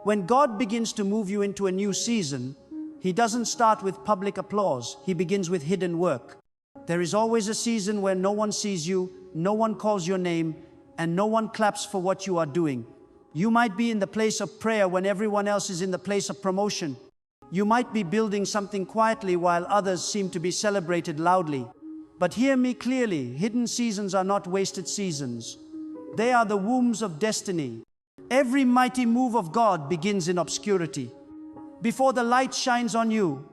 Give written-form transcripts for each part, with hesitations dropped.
When God begins to move you into a new season, He doesn't start with public applause. He begins with hidden work. There is always a season where no one sees you, no one calls your name, and no one claps for what you are doing. You might be in the place of prayer when everyone else is in the place of promotion. You might be building something quietly while others seem to be celebrated loudly. But hear me clearly, hidden seasons are not wasted seasons. They are the wombs of destiny. Every mighty move of God begins in obscurity. Before the light shines on you,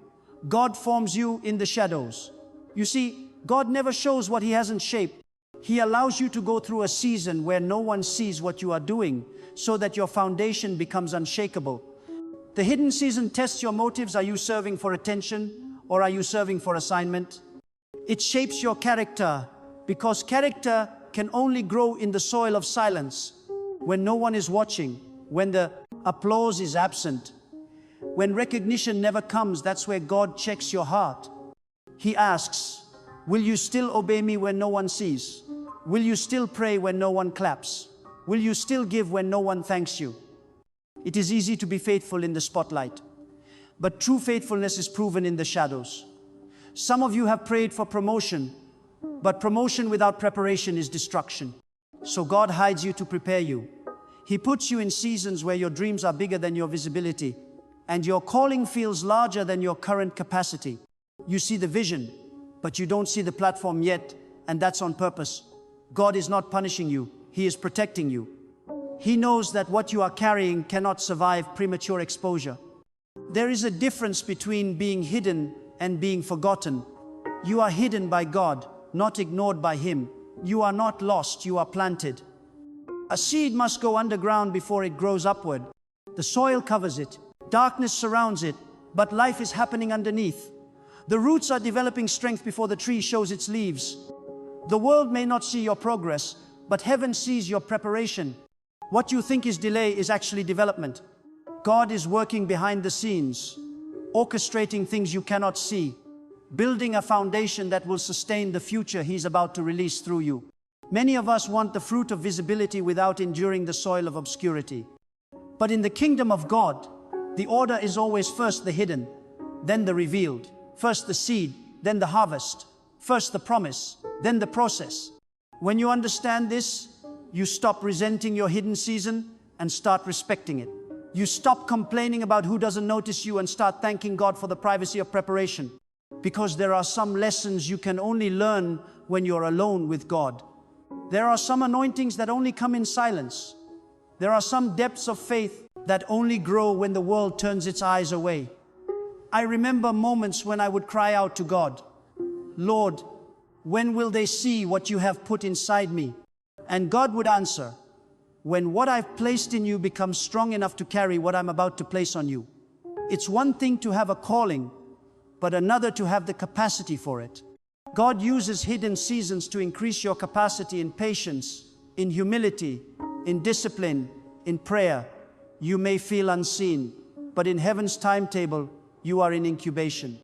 God forms you in the shadows. You see, God never shows what He hasn't shaped. He allows you to go through a season where no one sees what you are doing, so that your foundation becomes unshakable. The hidden season tests your motives. Are you serving for attention, or are you serving for assignment? It shapes your character, because character can only grow in the soil of silence, when no one is watching, when the applause is absent, when recognition never comes. That's where God checks your heart. He asks, will you still obey me when no one sees? Will you still pray when no one claps? Will you still give when no one thanks you? It is easy to be faithful in the spotlight, but true faithfulness is proven in the shadows. Some of you have prayed for promotion, but promotion without preparation is destruction. So God hides you to prepare you. He puts you in seasons where your dreams are bigger than your visibility, and your calling feels larger than your current capacity. You see the vision, but you don't see the platform yet, and that's on purpose. God is not punishing you. He is protecting you. He knows that what you are carrying cannot survive premature exposure. There is a difference between being hidden and being forgotten. You are hidden by God, not ignored by Him. You are not lost, you are planted. A seed must go underground before it grows upward. The soil covers it, darkness surrounds it, but life is happening underneath. The roots are developing strength before the tree shows its leaves. The world may not see your progress, but heaven sees your preparation. What you think is delay is actually development. God is working behind the scenes, orchestrating things you cannot see, building a foundation that will sustain the future He's about to release through you. Many of us want the fruit of visibility without enduring the soil of obscurity. But in the kingdom of God, the order is always first the hidden, then the revealed. First the seed, then the harvest. First the promise, then the process. When you understand this, you stop resenting your hidden season and start respecting it. You stop complaining about who doesn't notice you and start thanking God for the privacy of preparation. Because there are some lessons you can only learn when you're alone with God. There are some anointings that only come in silence. There are some depths of faith that only grow when the world turns its eyes away. I remember moments when I would cry out to God, Lord, when will they see what you have put inside me? And God would answer, when what I've placed in you becomes strong enough to carry what I'm about to place on you. It's one thing to have a calling, but another to have the capacity for it. God uses hidden seasons to increase your capacity in patience, in humility, in discipline, in prayer. You may feel unseen, but in heaven's timetable, you are in incubation.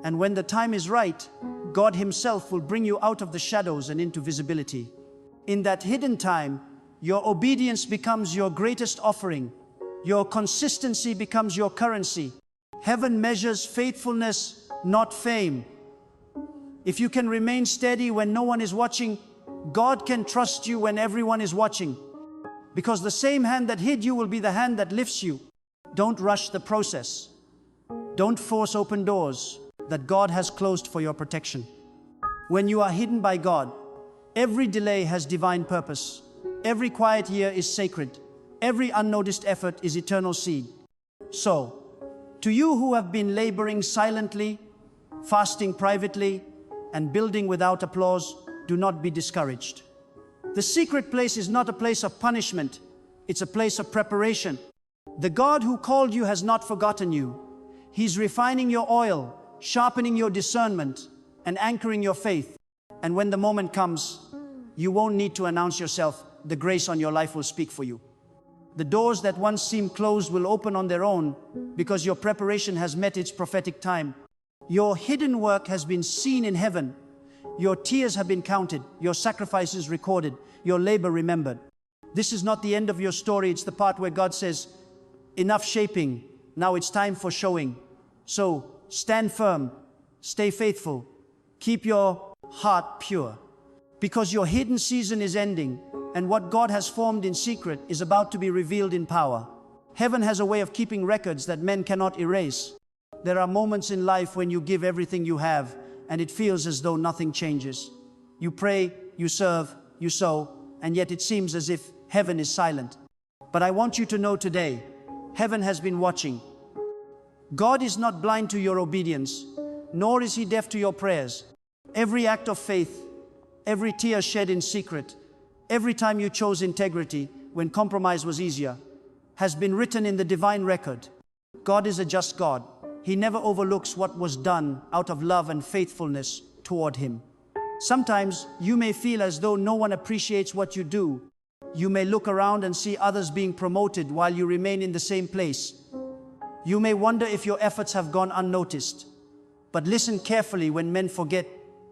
And when the time is right, God Himself will bring you out of the shadows and into visibility. In that hidden time, your obedience becomes your greatest offering. Your consistency becomes your currency. Heaven measures faithfulness, not fame. If you can remain steady when no one is watching, God can trust you when everyone is watching. Because the same hand that hid you will be the hand that lifts you. Don't rush the process. Don't force open doors that God has closed for your protection. When you are hidden by God, every delay has divine purpose. Every quiet year is sacred. Every unnoticed effort is eternal seed. So, to you who have been laboring silently, fasting privately, and building without applause, do not be discouraged. The secret place is not a place of punishment. It's a place of preparation. The God who called you has not forgotten you. He's refining your oil, sharpening your discernment, and anchoring your faith. And when the moment comes, you won't need to announce yourself. The grace on your life will speak for you. The doors that once seemed closed will open on their own because your preparation has met its prophetic time. Your hidden work has been seen in heaven. Your tears have been counted, your sacrifices recorded, your labor remembered. This is not the end of your story. It's the part where God says, Enough shaping, now it's time for showing. So stand firm, stay faithful, keep your heart pure. Because your hidden season is ending, and what God has formed in secret is about to be revealed in power. Heaven has a way of keeping records that men cannot erase. There are moments in life when you give everything you have, and it feels as though nothing changes. You pray, you serve, you sow, and yet it seems as if heaven is silent. But I want you to know today, heaven has been watching. God is not blind to your obedience, nor is He deaf to your prayers. Every act of faith, every tear shed in secret, every time you chose integrity when compromise was easier, has been written in the divine record. God is a just God. He never overlooks what was done out of love and faithfulness toward Him. Sometimes you may feel as though no one appreciates what you do. You may look around and see others being promoted while you remain in the same place. You may wonder if your efforts have gone unnoticed. But listen carefully: when men forget,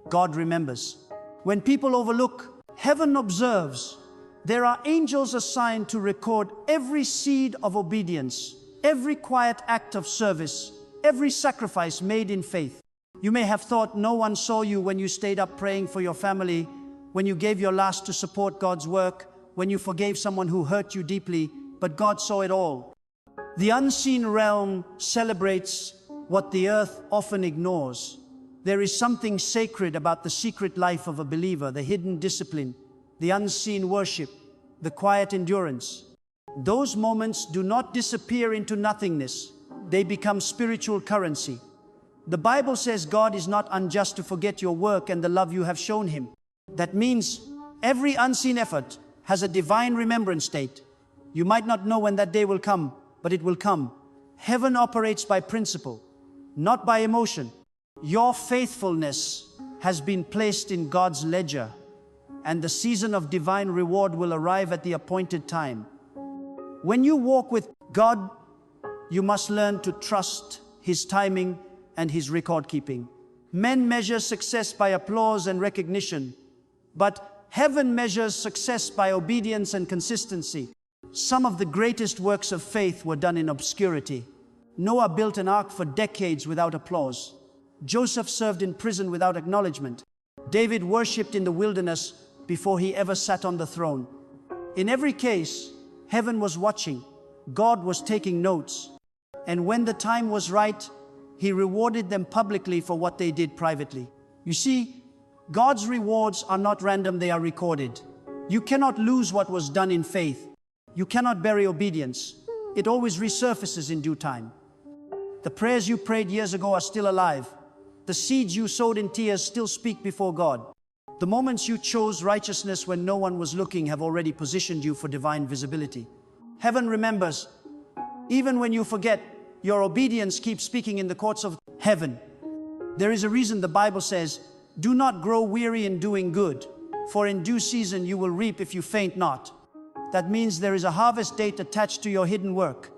God remembers. When people overlook, heaven observes. There are angels assigned to record every seed of obedience, every quiet act of service, every sacrifice made in faith. You may have thought no one saw you when you stayed up praying for your family, when you gave your last to support God's work, when you forgave someone who hurt you deeply, but God saw it all. The unseen realm celebrates what the earth often ignores. There is something sacred about the secret life of a believer, the hidden discipline, the unseen worship, the quiet endurance. Those moments do not disappear into nothingness. They become spiritual currency. The Bible says God is not unjust to forget your work and the love you have shown Him. That means every unseen effort has a divine remembrance date. You might not know when that day will come, but it will come. Heaven operates by principle, not by emotion. Your faithfulness has been placed in God's ledger, and the season of divine reward will arrive at the appointed time. When you walk with God, you must learn to trust His timing and His record keeping. Men measure success by applause and recognition, but heaven measures success by obedience and consistency. Some of the greatest works of faith were done in obscurity. Noah built an ark for decades without applause. Joseph served in prison without acknowledgement. David worshipped in the wilderness before he ever sat on the throne. In every case, heaven was watching. God was taking notes. And when the time was right, He rewarded them publicly for what they did privately. You see, God's rewards are not random, they are recorded. You cannot lose what was done in faith. You cannot bury obedience. It always resurfaces in due time. The prayers you prayed years ago are still alive. The seeds you sowed in tears still speak before God. The moments you chose righteousness when no one was looking have already positioned you for divine visibility. Heaven remembers. Even when you forget, your obedience keeps speaking in the courts of heaven. There is a reason the Bible says, "Do not grow weary in doing good, for in due season you will reap if you faint not." That means there is a harvest date attached to your hidden work.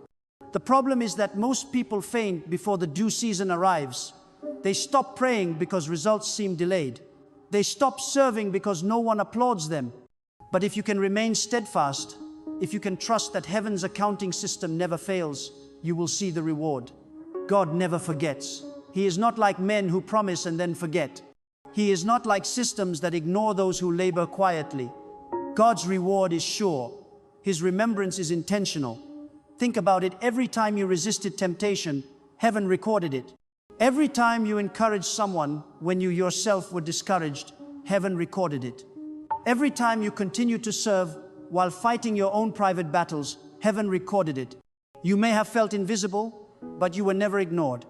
The problem is that most people faint before the due season arrives. They stop praying because results seem delayed. They stop serving because no one applauds them. But if you can remain steadfast, if you can trust that heaven's accounting system never fails, you will see the reward. God never forgets. He is not like men who promise and then forget. He is not like systems that ignore those who labor quietly. God's reward is sure. His remembrance is intentional. Think about it. Every time you resisted temptation, heaven recorded it. Every time you encouraged someone when you yourself were discouraged, heaven recorded it. Every time you continued to serve while fighting your own private battles, heaven recorded it. You may have felt invisible, but you were never ignored.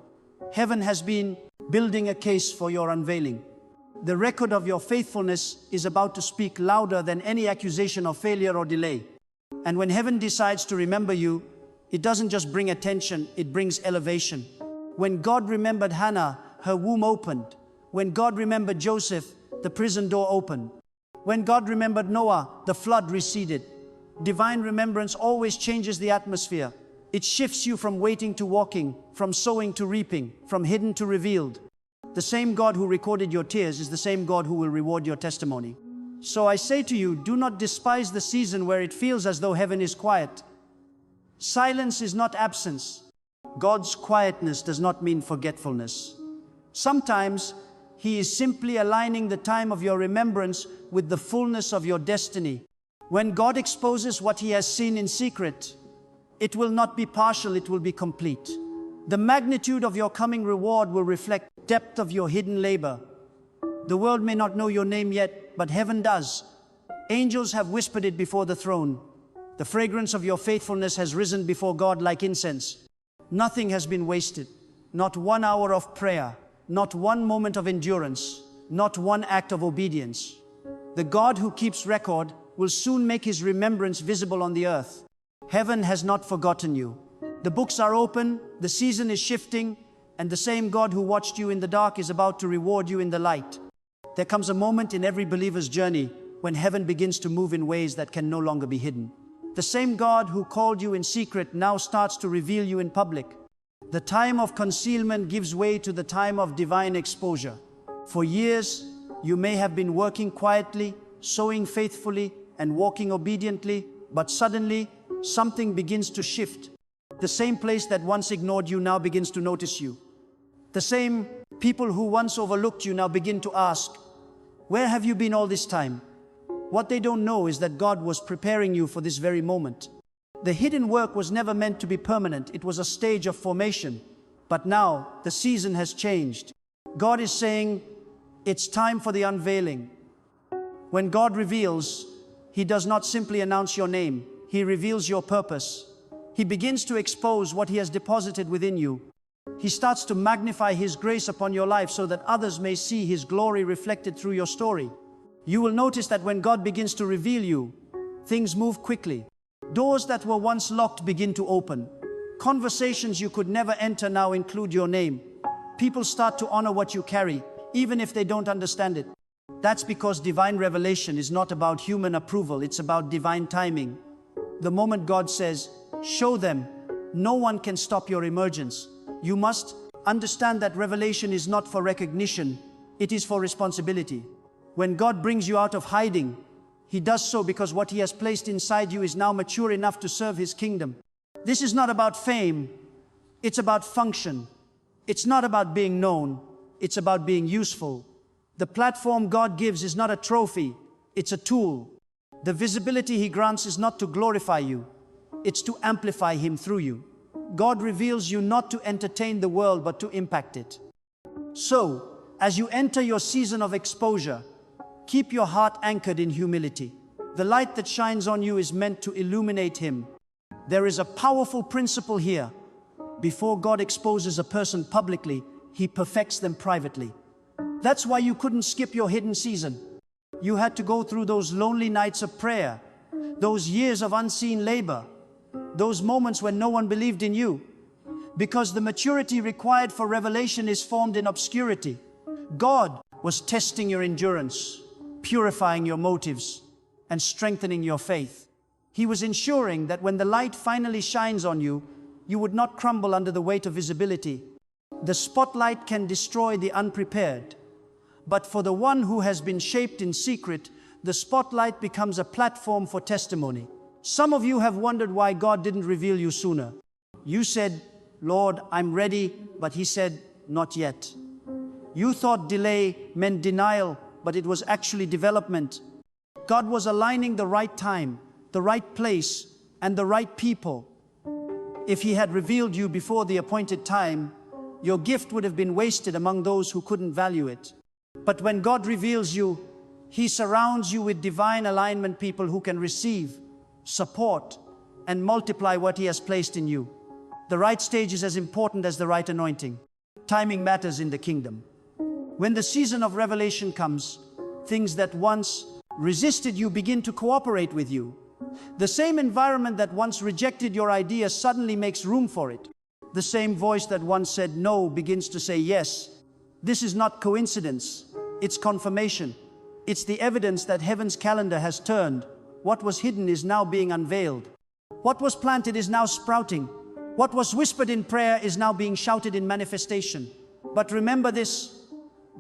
Heaven has been building a case for your unveiling. The record of your faithfulness is about to speak louder than any accusation of failure or delay. And when heaven decides to remember you, it doesn't just bring attention, it brings elevation. When God remembered Hannah, her womb opened. When God remembered Joseph, the prison door opened. When God remembered Noah, the flood receded. Divine remembrance always changes the atmosphere. It shifts you from waiting to walking, from sowing to reaping, from hidden to revealed. The same God who recorded your tears is the same God who will reward your testimony. So I say to you, do not despise the season where it feels as though heaven is quiet. Silence is not absence. God's quietness does not mean forgetfulness. Sometimes He is simply aligning the time of your remembrance with the fullness of your destiny. When God exposes what He has seen in secret, it will not be partial, it will be complete. The magnitude of your coming reward will reflect the depth of your hidden labor. The world may not know your name yet, but heaven does. Angels have whispered it before the throne. The fragrance of your faithfulness has risen before God like incense. Nothing has been wasted. Not 1 hour of prayer. Not 1 moment of endurance. Not 1 act of obedience. The God who keeps record will soon make His remembrance visible on the earth. Heaven has not forgotten you. The books are open, the season is shifting, and the same God who watched you in the dark is about to reward you in the light. There comes a moment in every believer's journey when heaven begins to move in ways that can no longer be hidden. The same God who called you in secret now starts to reveal you in public. The time of concealment gives way to the time of divine exposure. For years, you may have been working quietly, sowing faithfully, and walking obediently, but suddenly, something begins to shift. The same place that once ignored you now begins to notice you. The same people who once overlooked you now begin to ask, "Where have you been all this time?" What they don't know is that God was preparing you for this very moment. The hidden work was never meant to be permanent. It was a stage of formation. But now, the season has changed. God is saying, it's time for the unveiling. When God reveals, He does not simply announce your name. He reveals your purpose. He begins to expose what He has deposited within you. He starts to magnify His grace upon your life so that others may see His glory reflected through your story. You will notice that when God begins to reveal you, things move quickly. Doors that were once locked begin to open. Conversations you could never enter now include your name. People start to honor what you carry, even if they don't understand it. That's because divine revelation is not about human approval, it's about divine timing. The moment God says, "Show them," no one can stop your emergence. You must understand that revelation is not for recognition, it is for responsibility. When God brings you out of hiding, He does so because what He has placed inside you is now mature enough to serve His kingdom. This is not about fame, it's about function. It's not about being known, it's about being useful. The platform God gives is not a trophy, it's a tool. The visibility He grants is not to glorify you, it's to amplify Him through you. God reveals you not to entertain the world, but to impact it. So, as you enter your season of exposure, keep your heart anchored in humility. The light that shines on you is meant to illuminate Him. There is a powerful principle here. Before God exposes a person publicly, He perfects them privately. That's why you couldn't skip your hidden season. You had to go through those lonely nights of prayer, those years of unseen labor, those moments when no one believed in you. Because the maturity required for revelation is formed in obscurity. God was testing your endurance, purifying your motives, and strengthening your faith. He was ensuring that when the light finally shines on you, you would not crumble under the weight of visibility. The spotlight can destroy the unprepared, but for the one who has been shaped in secret, the spotlight becomes a platform for testimony. Some of you have wondered why God didn't reveal you sooner. You said, "Lord, I'm ready," but He said, "Not yet." You thought delay meant denial, but it was actually development. God was aligning the right time, the right place, and the right people. If He had revealed you before the appointed time, your gift would have been wasted among those who couldn't value it. But when God reveals you, He surrounds you with divine alignment people who can receive, support, and multiply what He has placed in you. The right stage is as important as the right anointing. Timing matters in the kingdom. When the season of revelation comes, things that once resisted you begin to cooperate with you. The same environment that once rejected your idea suddenly makes room for it. The same voice that once said no begins to say yes. This is not coincidence, it's confirmation. It's the evidence that heaven's calendar has turned. What was hidden is now being unveiled. What was planted is now sprouting. What was whispered in prayer is now being shouted in manifestation. But remember this,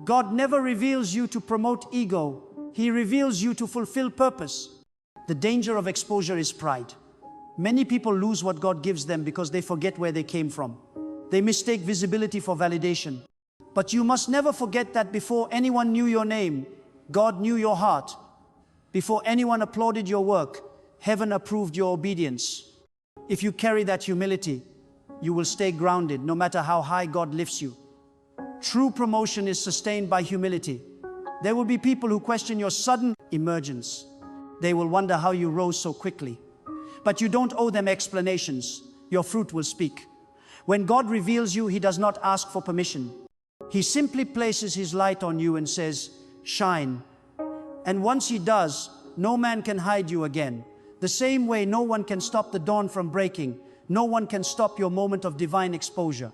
God never reveals you to promote ego. He reveals you to fulfill purpose. The danger of exposure is pride. Many people lose what God gives them because they forget where they came from. They mistake visibility for validation. But you must never forget that before anyone knew your name, God knew your heart. Before anyone applauded your work, heaven approved your obedience. If you carry that humility, you will stay grounded no matter how high God lifts you. True promotion is sustained by humility. There will be people who question your sudden emergence. They will wonder how you rose so quickly. But you don't owe them explanations. Your fruit will speak. When God reveals you, He does not ask for permission. He simply places His light on you and says, "Shine." And once He does, no man can hide you again. The same way no one can stop the dawn from breaking, no one can stop your moment of divine exposure.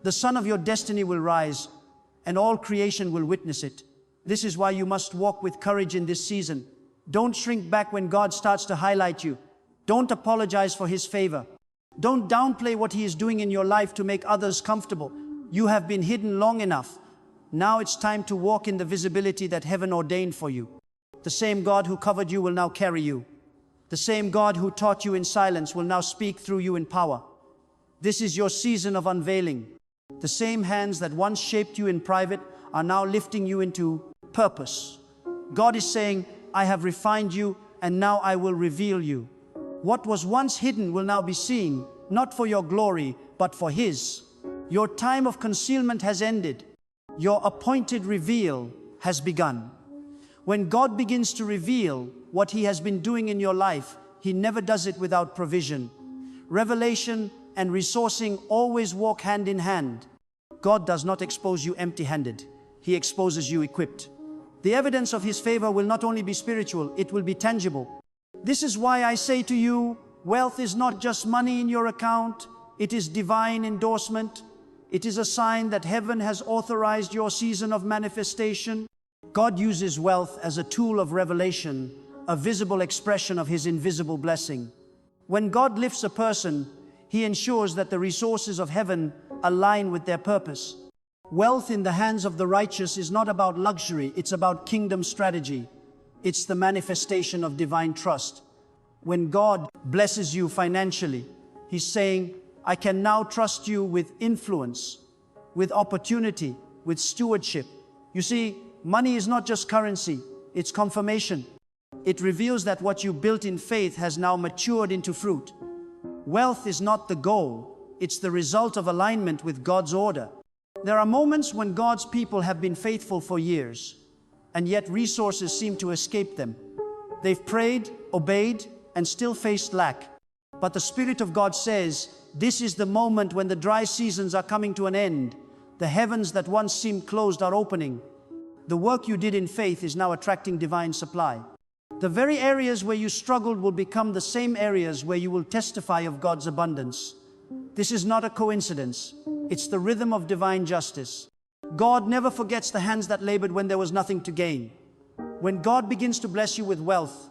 The sun of your destiny will rise, and all creation will witness it. This is why you must walk with courage in this season. Don't shrink back when God starts to highlight you. Don't apologize for His favor. Don't downplay what He is doing in your life to make others comfortable. You have been hidden long enough. Now it's time to walk in the visibility that heaven ordained for you. The same God who covered you will now carry you. The same God who taught you in silence will now speak through you in power. This is your season of unveiling. The same hands that once shaped you in private are now lifting you into purpose. God is saying, "I have refined you, and now I will reveal you." What was once hidden will now be seen, not for your glory, but for His. Your time of concealment has ended. Your appointed reveal has begun. When God begins to reveal what He has been doing in your life, He never does it without provision. Revelation and resourcing always walk hand in hand. God does not expose you empty-handed. He exposes you equipped. The evidence of His favor will not only be spiritual, it will be tangible. This is why I say to you, wealth is not just money in your account, it is divine endorsement. It is a sign that heaven has authorized your season of manifestation. God uses wealth as a tool of revelation, a visible expression of His invisible blessing. When God lifts a person, He ensures that the resources of heaven align with their purpose. Wealth in the hands of the righteous is not about luxury, it's about kingdom strategy. It's the manifestation of divine trust. When God blesses you financially, He's saying, "I can now trust you with influence, with opportunity, with stewardship." You see, money is not just currency, it's confirmation. It reveals that what you built in faith has now matured into fruit. Wealth is not the goal, it's the result of alignment with God's order. There are moments when God's people have been faithful for years, and yet resources seem to escape them. They've prayed, obeyed, and still faced lack. But the Spirit of God says, this is the moment when the dry seasons are coming to an end. The heavens that once seemed closed are opening. The work you did in faith is now attracting divine supply. The very areas where you struggled will become the same areas where you will testify of God's abundance. This is not a coincidence. It's the rhythm of divine justice. God never forgets the hands that labored when there was nothing to gain. When God begins to bless you with wealth,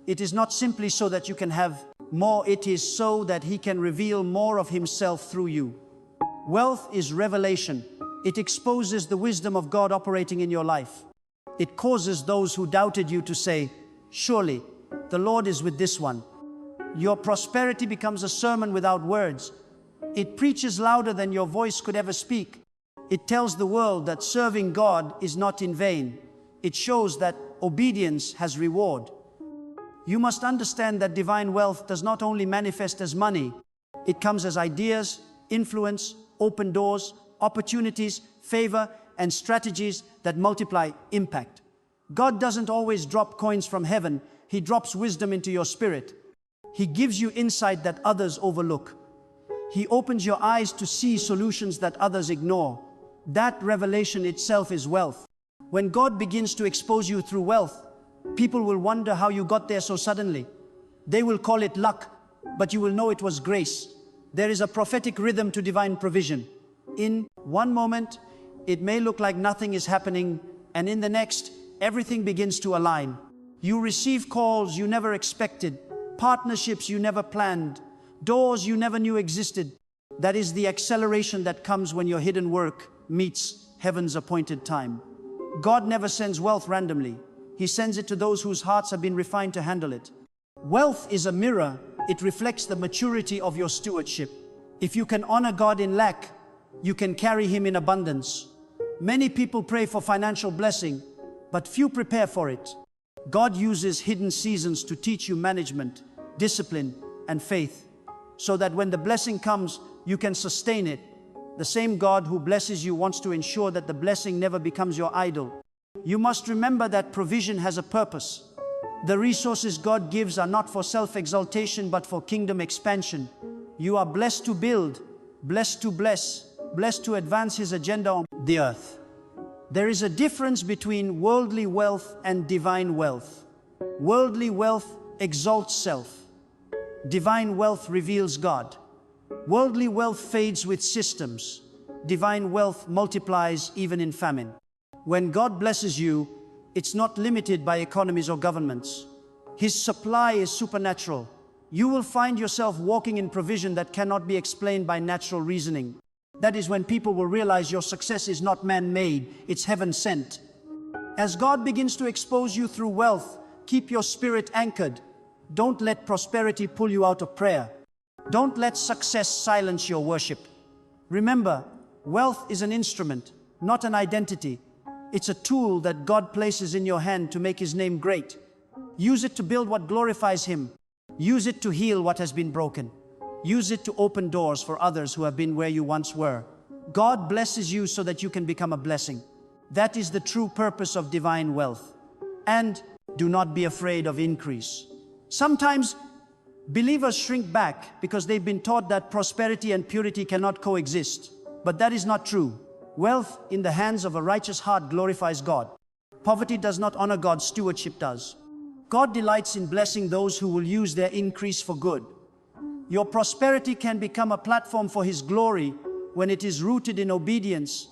it is not simply so that you can have more, it is so that He can reveal more of Himself through you. Wealth is revelation. It exposes the wisdom of God operating in your life. It causes those who doubted you to say, "Surely, the Lord is with this one." Your prosperity becomes a sermon without words. It preaches louder than your voice could ever speak. It tells the world that serving God is not in vain. It shows that obedience has reward. You must understand that divine wealth does not only manifest as money, it comes as ideas, influence, open doors, opportunities, favor, and strategies that multiply impact. God doesn't always drop coins from heaven, He drops wisdom into your spirit. He gives you insight that others overlook. He opens your eyes to see solutions that others ignore. That revelation itself is wealth. When God begins to expose you through wealth, people will wonder how you got there so suddenly. They will call it luck, but you will know it was grace. There is a prophetic rhythm to divine provision. In one moment, it may look like nothing is happening, and in the next, everything begins to align. You receive calls you never expected, partnerships you never planned, doors you never knew existed. That is the acceleration that comes when your hidden work meets heaven's appointed time. God never sends wealth randomly. He sends it to those whose hearts have been refined to handle it. Wealth is a mirror. It reflects the maturity of your stewardship. If you can honor God in lack, you can carry Him in abundance. Many people pray for financial blessing, but few prepare for it. God uses hidden seasons to teach you management, discipline, and faith, so that when the blessing comes, you can sustain it. The same God who blesses you wants to ensure that the blessing never becomes your idol. You must remember that provision has a purpose. The resources God gives are not for self-exaltation, but for kingdom expansion. You are blessed to build, blessed to bless, blessed to advance His agenda on the earth. There is a difference between worldly wealth and divine wealth. Worldly wealth exalts self. Divine wealth reveals God. Worldly wealth fades with systems. Divine wealth multiplies even in famine. When God blesses you, it's not limited by economies or governments. His supply is supernatural. You will find yourself walking in provision that cannot be explained by natural reasoning. That is when people will realize your success is not man-made, it's heaven-sent. As God begins to expose you through wealth, keep your spirit anchored. Don't let prosperity pull you out of prayer. Don't let success silence your worship. Remember, wealth is an instrument, not an identity. It's a tool that God places in your hand to make His name great. Use it to build what glorifies Him. Use it to heal what has been broken. Use it to open doors for others who have been where you once were. God blesses you so that you can become a blessing. That is the true purpose of divine wealth. And do not be afraid of increase. Sometimes believers shrink back because they've been taught that prosperity and purity cannot coexist. But that is not true. Wealth in the hands of a righteous heart glorifies God. Poverty does not honor God, stewardship does. God delights in blessing those who will use their increase for good. Your prosperity can become a platform for His glory when it is rooted in obedience.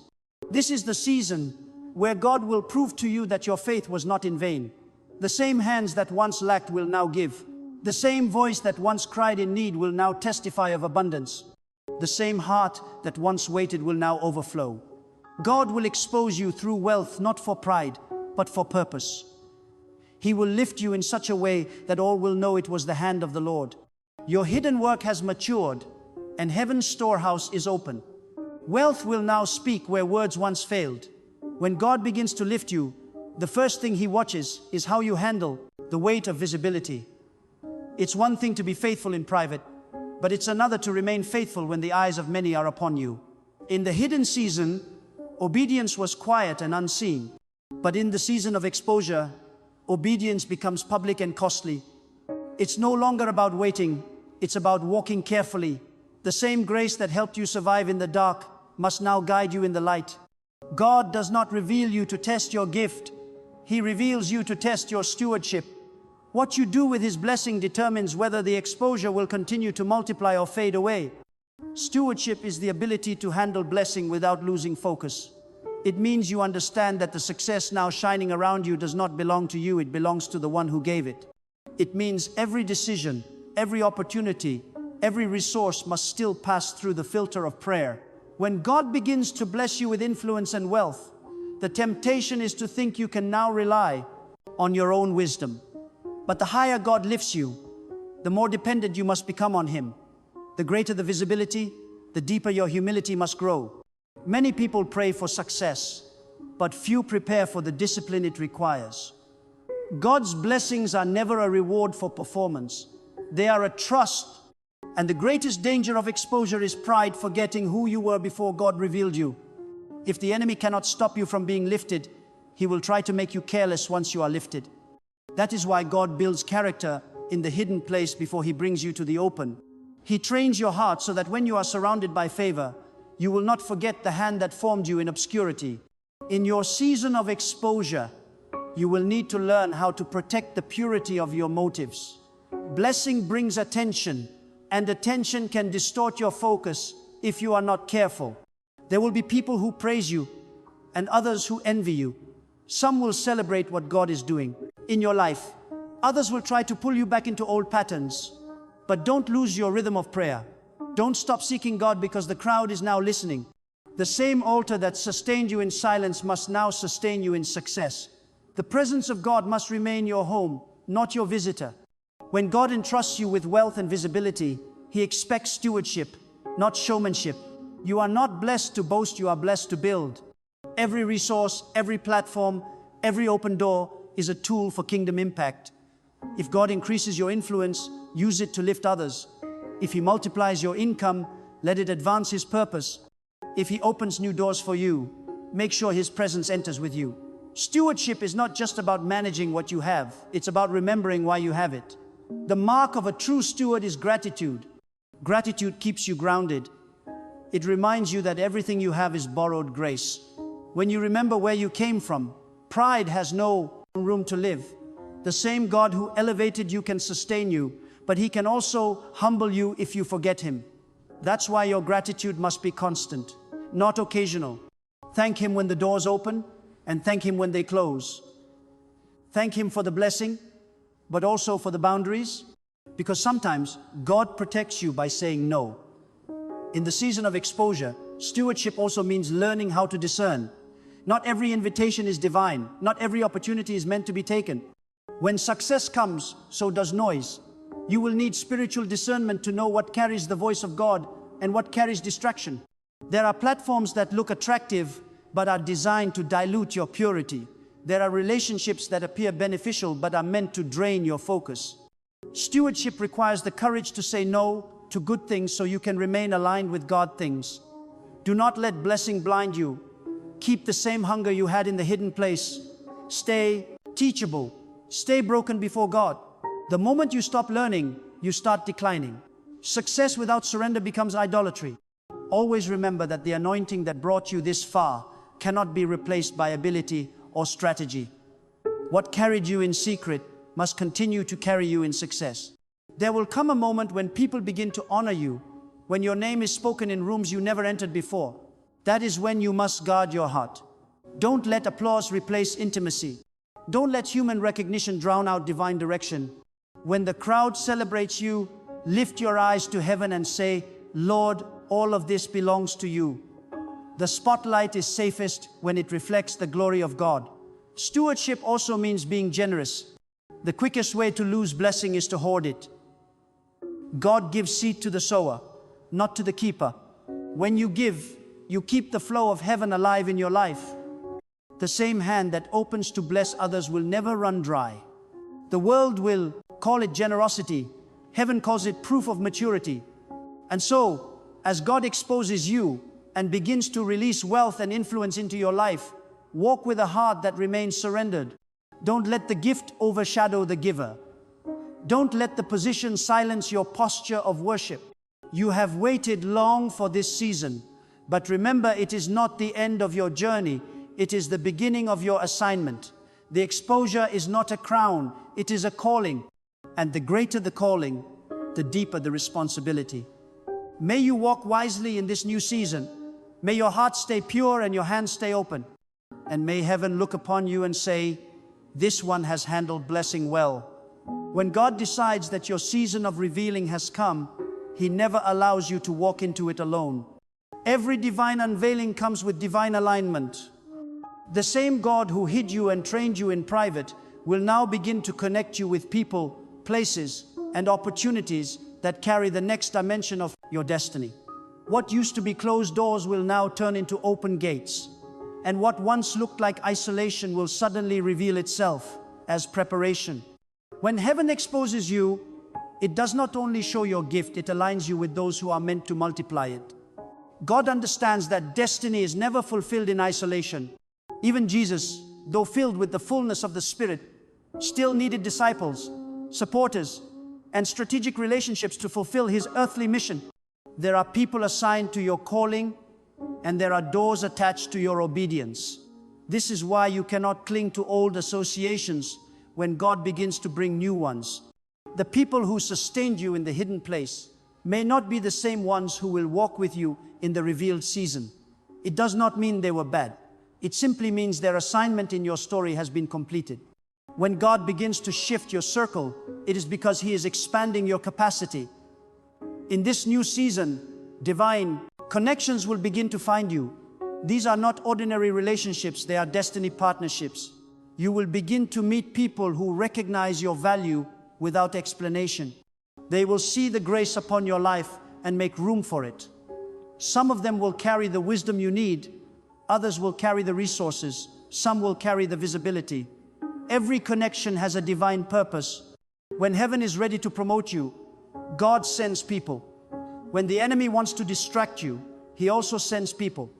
This is the season where God will prove to you that your faith was not in vain. The same hands that once lacked will now give. The same voice that once cried in need will now testify of abundance. The same heart that once waited will now overflow. God will expose you through wealth, not for pride, but for purpose. He will lift you in such a way that all will know it was the hand of the Lord. Your hidden work has matured, and heaven's storehouse is open. Wealth will now speak where words once failed. When God begins to lift you, the first thing He watches is how you handle the weight of visibility. It's one thing to be faithful in private, but it's another to remain faithful when the eyes of many are upon you. In the hidden season, obedience was quiet and unseen. But in the season of exposure, obedience becomes public and costly. It's no longer about waiting, it's about walking carefully. The same grace that helped you survive in the dark must now guide you in the light. God does not reveal you to test your gift. He reveals you to test your stewardship. What you do with His blessing determines whether the exposure will continue to multiply or fade away. Stewardship is the ability to handle blessing without losing focus. It means you understand that the success now shining around you does not belong to you, it belongs to the one who gave it. It means every decision, every opportunity, every resource must still pass through the filter of prayer. When God begins to bless you with influence and wealth, the temptation is to think you can now rely on your own wisdom. But the higher God lifts you, the more dependent you must become on Him. The greater the visibility, the deeper your humility must grow. Many people pray for success, but few prepare for the discipline it requires. God's blessings are never a reward for performance. They are a trust. And the greatest danger of exposure is pride, forgetting who you were before God revealed you. If the enemy cannot stop you from being lifted, he will try to make you careless once you are lifted. That is why God builds character in the hidden place before He brings you to the open. He trains your heart so that when you are surrounded by favor, you will not forget the hand that formed you in obscurity. In your season of exposure, you will need to learn how to protect the purity of your motives. Blessing brings attention, and attention can distort your focus if you are not careful. There will be people who praise you and others who envy you. Some will celebrate what God is doing in your life. Others will try to pull you back into old patterns. But don't lose your rhythm of prayer. Don't stop seeking God because the crowd is now listening. The same altar that sustained you in silence must now sustain you in success. The presence of God must remain your home, not your visitor. When God entrusts you with wealth and visibility, He expects stewardship, not showmanship. You are not blessed to boast, you are blessed to build. Every resource, every platform, every open door is a tool for kingdom impact. If God increases your influence, use it to lift others. If He multiplies your income, let it advance His purpose. If He opens new doors for you, make sure His presence enters with you. Stewardship is not just about managing what you have, it's about remembering why you have it. The mark of a true steward is gratitude. Gratitude keeps you grounded. It reminds you that everything you have is borrowed grace. When you remember where you came from, pride has no room to live. The same God who elevated you can sustain you, but He can also humble you if you forget Him. That's why your gratitude must be constant, not occasional. Thank Him when the doors open, and thank Him when they close. Thank Him for the blessing, but also for the boundaries, because sometimes God protects you by saying no. In the season of exposure, stewardship also means learning how to discern. Not every invitation is divine. Not every opportunity is meant to be taken. When success comes, so does noise. You will need spiritual discernment to know what carries the voice of God and what carries distraction. There are platforms that look attractive but are designed to dilute your purity. There are relationships that appear beneficial but are meant to drain your focus. Stewardship requires the courage to say no to good things so you can remain aligned with God things. Do not let blessing blind you. Keep the same hunger you had in the hidden place. Stay teachable. Stay broken before God. The moment you stop learning, you start declining. Success without surrender becomes idolatry. Always remember that the anointing that brought you this far cannot be replaced by ability or strategy. What carried you in secret must continue to carry you in success. There will come a moment when people begin to honor you, when your name is spoken in rooms you never entered before. That is when you must guard your heart. Don't let applause replace intimacy. Don't let human recognition drown out divine direction. When the crowd celebrates you, lift your eyes to heaven and say, Lord, all of this belongs to you. The spotlight is safest when it reflects the glory of God. Stewardship also means being generous. The quickest way to lose blessing is to hoard it. God gives seed to the sower, not to the keeper. When you give, you keep the flow of heaven alive in your life. The same hand that opens to bless others will never run dry. The world will call it generosity. Heaven calls it proof of maturity. And so, as God exposes you and begins to release wealth and influence into your life, walk with a heart that remains surrendered. Don't let the gift overshadow the giver. Don't let the position silence your posture of worship. You have waited long for this season, but remember, it is not the end of your journey. It is the beginning of your assignment. The exposure is not a crown, it is a calling. And the greater the calling, the deeper the responsibility. May you walk wisely in this new season. May your heart stay pure and your hands stay open. And may heaven look upon you and say, this one has handled blessing well. When God decides that your season of revealing has come, He never allows you to walk into it alone. Every divine unveiling comes with divine alignment. The same God who hid you and trained you in private will now begin to connect you with people, places, and opportunities that carry the next dimension of your destiny. What used to be closed doors will now turn into open gates. And what once looked like isolation will suddenly reveal itself as preparation. When heaven exposes you, it does not only show your gift, it aligns you with those who are meant to multiply it. God understands that destiny is never fulfilled in isolation. Even Jesus, though filled with the fullness of the Spirit, still needed disciples, supporters, and strategic relationships to fulfill His earthly mission. There are people assigned to your calling, and there are doors attached to your obedience. This is why you cannot cling to old associations when God begins to bring new ones. The people who sustained you in the hidden place may not be the same ones who will walk with you in the revealed season. It does not mean they were bad. It simply means their assignment in your story has been completed. When God begins to shift your circle, it is because He is expanding your capacity. In this new season, divine connections will begin to find you. These are not ordinary relationships, they are destiny partnerships. You will begin to meet people who recognize your value without explanation. They will see the grace upon your life and make room for it. Some of them will carry the wisdom you need, others will carry the resources, some will carry the visibility. Every connection has a divine purpose. When heaven is ready to promote you, God sends people. When the enemy wants to distract you, he also sends people.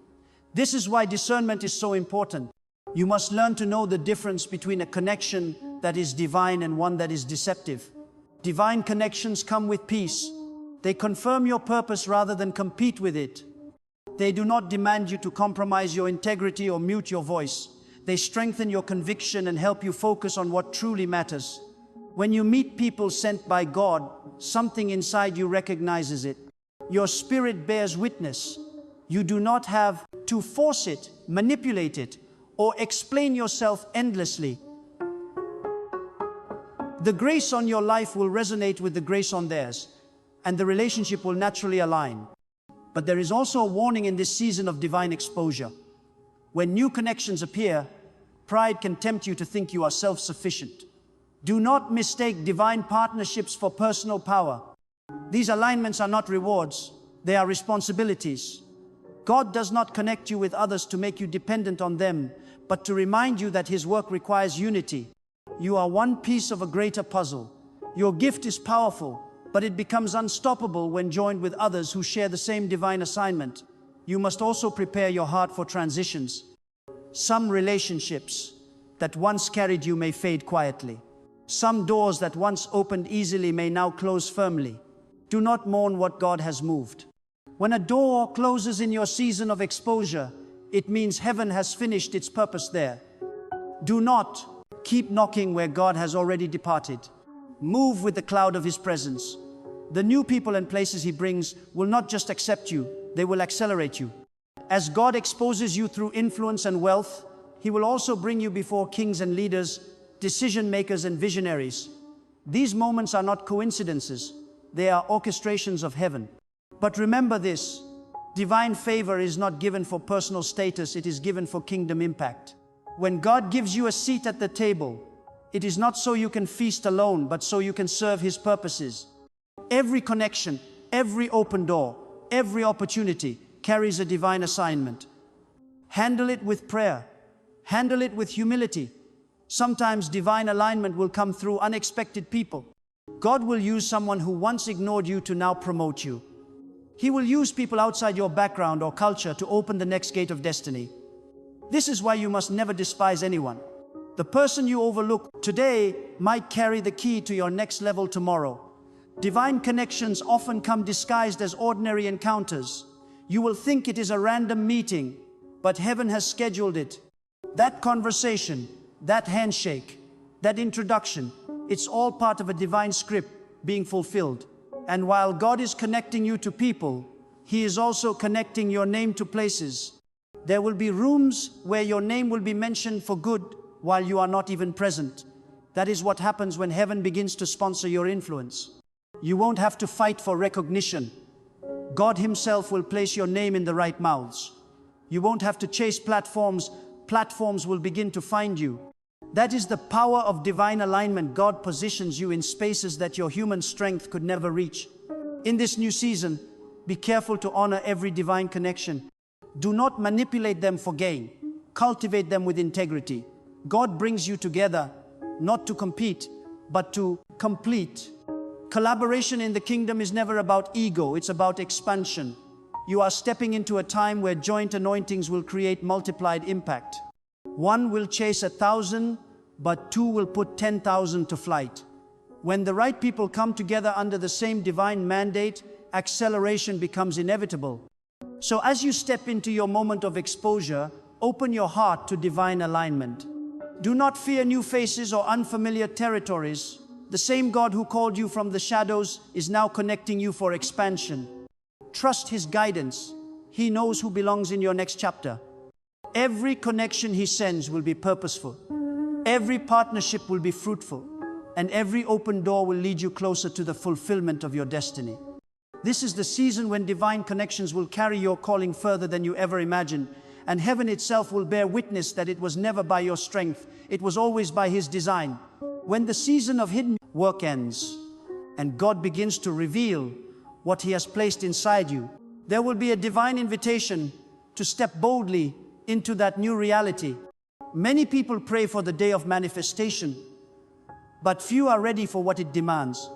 This is why discernment is so important. You must learn to know the difference between a connection that is divine and one that is deceptive. Divine connections come with peace. They confirm your purpose rather than compete with it. They do not demand you to compromise your integrity or mute your voice. They strengthen your conviction and help you focus on what truly matters. When you meet people sent by God, something inside you recognizes it. Your spirit bears witness. You do not have to force it, manipulate it, or explain yourself endlessly. The grace on your life will resonate with the grace on theirs, and the relationship will naturally align. But there is also a warning in this season of divine exposure. When new connections appear, pride can tempt you to think you are self-sufficient. Do not mistake divine partnerships for personal power. These alignments are not rewards, they are responsibilities. God does not connect you with others to make you dependent on them, but to remind you that His work requires unity. You are one piece of a greater puzzle. Your gift is powerful, but it becomes unstoppable when joined with others who share the same divine assignment. You must also prepare your heart for transitions. Some relationships that once carried you may fade quietly. Some doors that once opened easily may now close firmly. Do not mourn what God has moved. When a door closes in your season of exposure, it means heaven has finished its purpose there. Do not keep knocking where God has already departed. Move with the cloud of His presence. The new people and places He brings will not just accept you, they will accelerate you. As God exposes you through influence and wealth, He will also bring you before kings and leaders, decision makers and visionaries. These moments are not coincidences, they are orchestrations of heaven. But remember this, divine favor is not given for personal status, it is given for kingdom impact. When God gives you a seat at the table, it is not so you can feast alone, but so you can serve His purposes. Every connection, every open door, every opportunity carries a divine assignment. Handle it with prayer. Handle it with humility. Sometimes divine alignment will come through unexpected people. God will use someone who once ignored you to now promote you. He will use people outside your background or culture to open the next gate of destiny. This is why you must never despise anyone. The person you overlook today might carry the key to your next level tomorrow. Divine connections often come disguised as ordinary encounters. You will think it is a random meeting, but heaven has scheduled it. That conversation, that handshake, that introduction, it's all part of a divine script being fulfilled. And while God is connecting you to people, He is also connecting your name to places. There will be rooms where your name will be mentioned for good while you are not even present. That is what happens when heaven begins to sponsor your influence. You won't have to fight for recognition. God Himself will place your name in the right mouths. You won't have to chase platforms. Platforms will begin to find you. That is the power of divine alignment. God positions you in spaces that your human strength could never reach. In this new season, be careful to honor every divine connection. Do not manipulate them for gain. Cultivate them with integrity. God brings you together, not to compete, but to complete. Collaboration in the kingdom is never about ego, it's about expansion. You are stepping into a time where joint anointings will create multiplied impact. One will chase 1,000, but two will put 10,000 to flight. When the right people come together under the same divine mandate, acceleration becomes inevitable. So as you step into your moment of exposure, open your heart to divine alignment. Do not fear new faces or unfamiliar territories. The same God who called you from the shadows is now connecting you for expansion. Trust His guidance. He knows who belongs in your next chapter. Every connection He sends will be purposeful. Every partnership will be fruitful. And every open door will lead you closer to the fulfillment of your destiny. This is the season when divine connections will carry your calling further than you ever imagined. And heaven itself will bear witness that it was never by your strength, it was always by His design. When the season of hidden work ends and God begins to reveal what He has placed inside you, there will be a divine invitation to step boldly into that new reality. Many people pray for the day of manifestation, but few are ready for what it demands.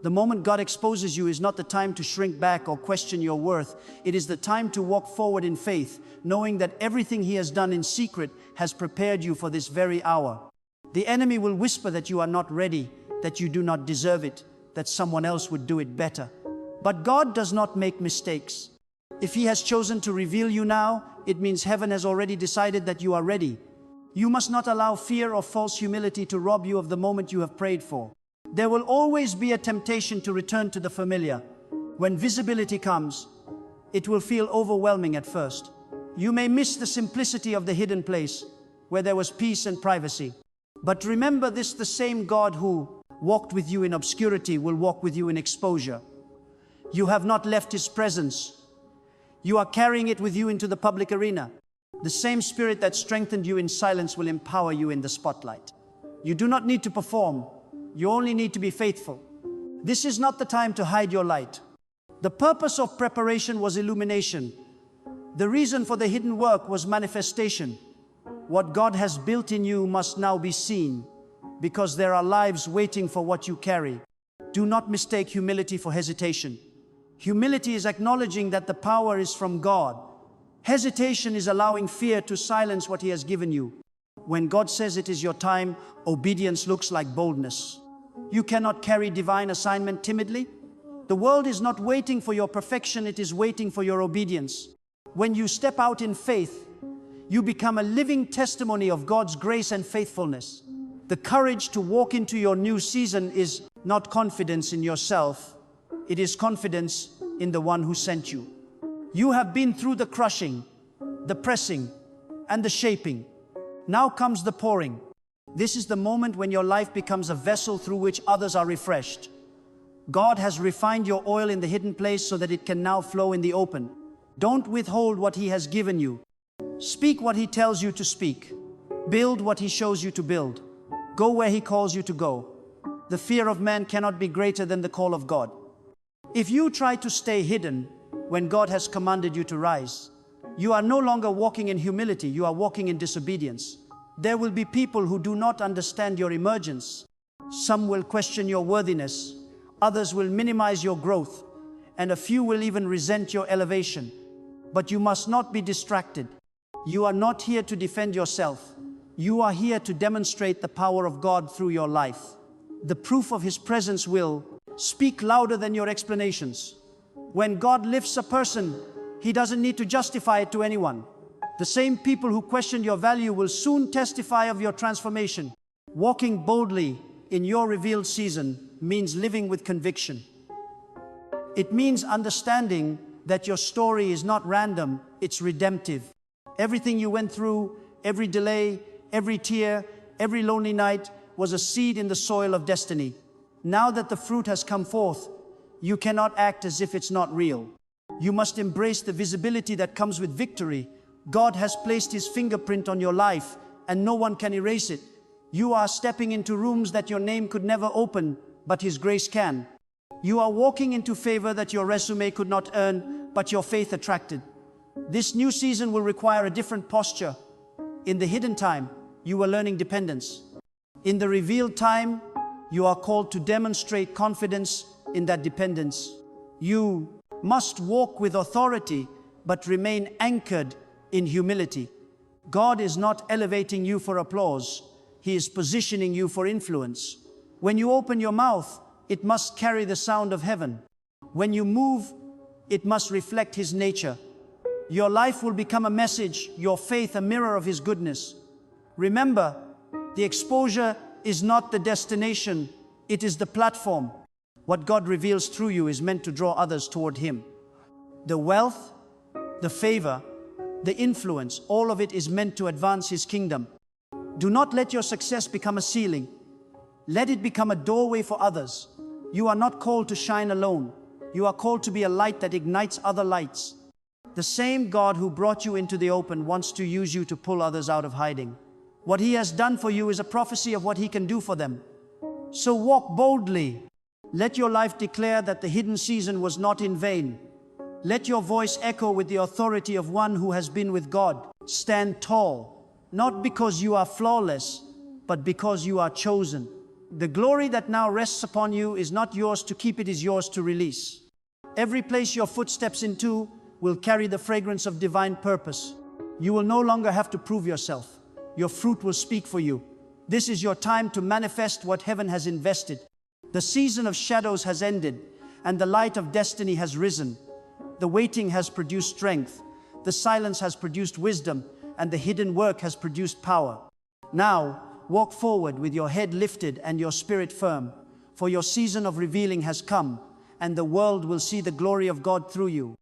The moment God exposes you is not the time to shrink back or question your worth. It is the time to walk forward in faith, knowing that everything He has done in secret has prepared you for this very hour. The enemy will whisper that you are not ready, that you do not deserve it, that someone else would do it better. But God does not make mistakes. If He has chosen to reveal you now, it means heaven has already decided that you are ready. You must not allow fear or false humility to rob you of the moment you have prayed for. There will always be a temptation to return to the familiar. When visibility comes, it will feel overwhelming at first. You may miss the simplicity of the hidden place, where there was peace and privacy. But remember this, the same God who walked with you in obscurity will walk with you in exposure. You have not left His presence. You are carrying it with you into the public arena. The same Spirit that strengthened you in silence will empower you in the spotlight. You do not need to perform. You only need to be faithful. This is not the time to hide your light. The purpose of preparation was illumination. The reason for the hidden work was manifestation. What God has built in you must now be seen, because there are lives waiting for what you carry. Do not mistake humility for hesitation. Humility is acknowledging that the power is from God. Hesitation is allowing fear to silence what He has given you. When God says it is your time, obedience looks like boldness. You cannot carry divine assignment timidly. The world is not waiting for your perfection, it is waiting for your obedience. When you step out in faith, you become a living testimony of God's grace and faithfulness. The courage to walk into your new season is not confidence in yourself, it is confidence in the one who sent you. You have been through the crushing, the pressing, and the shaping. Now comes the pouring. This is the moment when your life becomes a vessel through which others are refreshed. God has refined your oil in the hidden place so that it can now flow in the open. Don't withhold what He has given you. Speak what He tells you to speak. Build what He shows you to build. Go where He calls you to go. The fear of man cannot be greater than the call of God. If you try to stay hidden when God has commanded you to rise, you are no longer walking in humility, you are walking in disobedience. There will be people who do not understand your emergence. Some will question your worthiness, others will minimize your growth, and a few will even resent your elevation. But you must not be distracted. You are not here to defend yourself. You are here to demonstrate the power of God through your life. The proof of His presence will speak louder than your explanations. When God lifts a person, He doesn't need to justify it to anyone. The same people who question your value will soon testify of your transformation. Walking boldly in your revealed season means living with conviction. It means understanding that your story is not random, it's redemptive. Everything you went through, every delay, every tear, every lonely night was a seed in the soil of destiny. Now that the fruit has come forth, you cannot act as if it's not real. You must embrace the visibility that comes with victory. God has placed His fingerprint on your life, and no one can erase it. You are stepping into rooms that your name could never open, but His grace can. You are walking into favor that your resume could not earn, but your faith attracted. This new season will require a different posture. In the hidden time, you are learning dependence. In the revealed time, you are called to demonstrate confidence in that dependence. You must walk with authority, but remain anchored in humility. God is not elevating you for applause. He is positioning you for influence. When you open your mouth, it must carry the sound of heaven. When you move, it must reflect His nature. Your life will become a message, your faith a mirror of His goodness. Remember, the exposure is not the destination, it is the platform. What God reveals through you is meant to draw others toward Him. The wealth, the favor, the influence, all of it is meant to advance His kingdom. Do not let your success become a ceiling. Let it become a doorway for others. You are not called to shine alone. You are called to be a light that ignites other lights. The same God who brought you into the open wants to use you to pull others out of hiding. What He has done for you is a prophecy of what He can do for them. So walk boldly. Let your life declare that the hidden season was not in vain. Let your voice echo with the authority of one who has been with God. Stand tall, not because you are flawless, but because you are chosen. The glory that now rests upon you is not yours to keep, it is yours to release. Every place your foot steps into will carry the fragrance of divine purpose. You will no longer have to prove yourself. Your fruit will speak for you. This is your time to manifest what heaven has invested. The season of shadows has ended, and the light of destiny has risen. The waiting has produced strength, the silence has produced wisdom, and the hidden work has produced power. Now, walk forward with your head lifted and your spirit firm, for your season of revealing has come, and the world will see the glory of God through you.